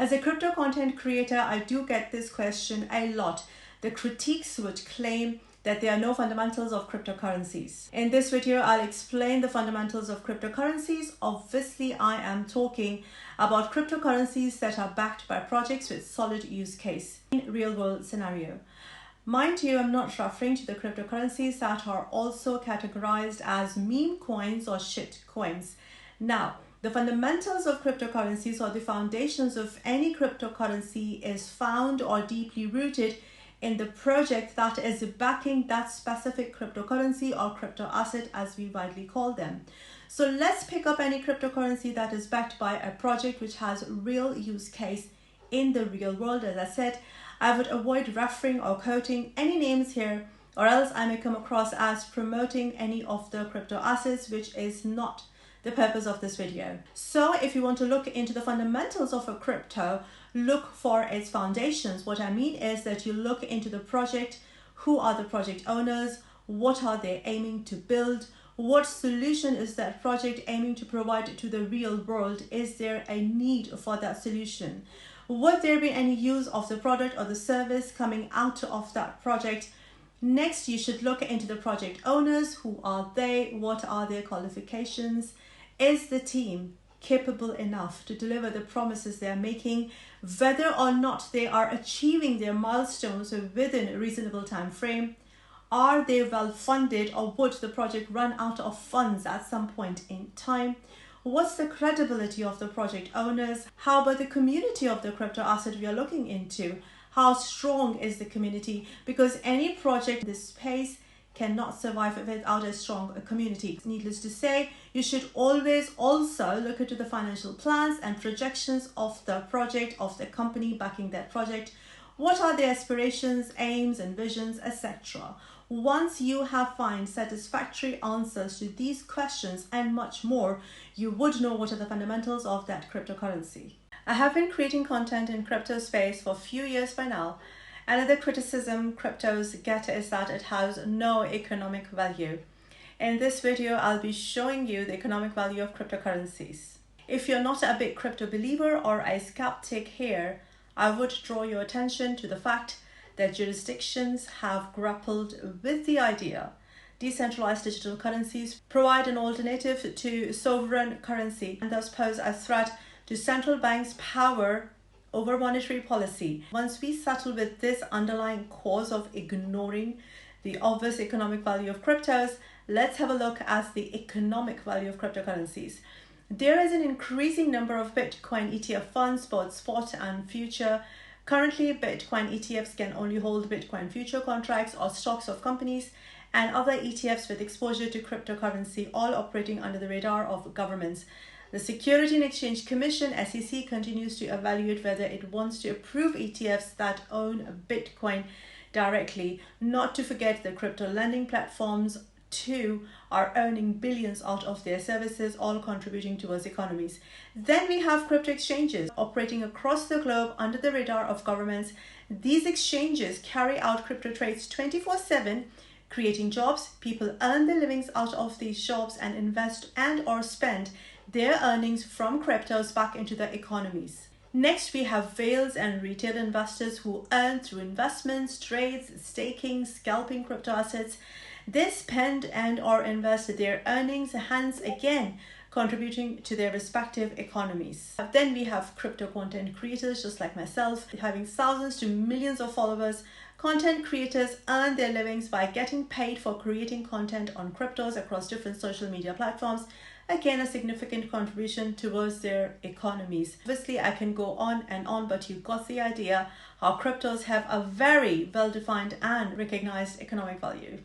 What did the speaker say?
As a crypto content creator, I do get this question a lot. The critiques would claim that there are no fundamentals of cryptocurrencies. In this video, I'll explain the fundamentals of cryptocurrencies. Obviously, I am talking about cryptocurrencies that are backed by projects with solid use case in real world scenario. Mind you, I'm not referring to the cryptocurrencies that are also categorized as meme coins or shit coins. Now, the fundamentals of cryptocurrencies, or the foundations of any cryptocurrency, is found or deeply rooted in the project that is backing that specific cryptocurrency or crypto asset, as we widely call them. So let's pick up any cryptocurrency that is backed by a project which has real use case in the real world. As I said, I would avoid referring or quoting any names here, or else I may come across as promoting any of the crypto assets, which is not the purpose of this video. So if you want to look into the fundamentals of a crypto, look for its foundations. What I mean is that you look into the project. Who are the project owners? What are they aiming to build? What solution is that project aiming to provide to the real world? Is there a need for that solution? Would there be any use of the product or the service coming out of that project? Next, you should look into the project owners. Who are they? What are their qualifications? Is the team capable enough to deliver the promises they are making, whether or not they are achieving their milestones within a reasonable time frame? Are they well funded, or would the project run out of funds at some point in time? What's the credibility of the project owners? How about the community of the crypto asset we are looking into? How strong is the community? Because any project in this space cannot survive without a strong community. Needless to say, you should always also look into the financial plans and projections of the project, of the company backing that project. What are their aspirations, aims and visions, etc. Once you have found satisfactory answers to these questions and much more, you would know what are the fundamentals of that cryptocurrency. I have been creating content in crypto space for a few years by now. Another criticism cryptos get is that it has no economic value. In this video, I'll be showing you the economic value of cryptocurrencies. If you're not a big crypto believer or a skeptic here, I would draw your attention to the fact that jurisdictions have grappled with the idea. Decentralized digital currencies provide an alternative to sovereign currency and thus pose a threat to central banks' power over monetary policy. Once we settle with this underlying cause of ignoring the obvious economic value of cryptos, let's have a look at the economic value of cryptocurrencies. There is an increasing number of Bitcoin ETF funds, both spot and future. Currently, Bitcoin ETFs can only hold Bitcoin future contracts or stocks of companies, and other ETFs with exposure to cryptocurrency, all operating under the radar of governments. The Securities and Exchange Commission, SEC, continues to evaluate whether it wants to approve ETFs that own Bitcoin directly. Not to forget, the crypto lending platforms too are earning billions out of their services, all contributing towards economies. Then we have crypto exchanges operating across the globe under the radar of governments. These exchanges carry out crypto trades 24/7, creating jobs. People earn their livings out of these jobs and invest and or spend their earnings from cryptos back into the economies. Next, we have whales and retail investors who earn through investments, trades, staking, scalping crypto assets. They spend and or invest their earnings, hence again contributing to their respective economies. Then we have crypto content creators just like myself, having thousands to millions of followers. Content creators earn their livings by getting paid for creating content on cryptos across different social media platforms. Again, a significant contribution towards their economies. Obviously, I can go on and on, but you got the idea how cryptos have a very well-defined and recognized economic value.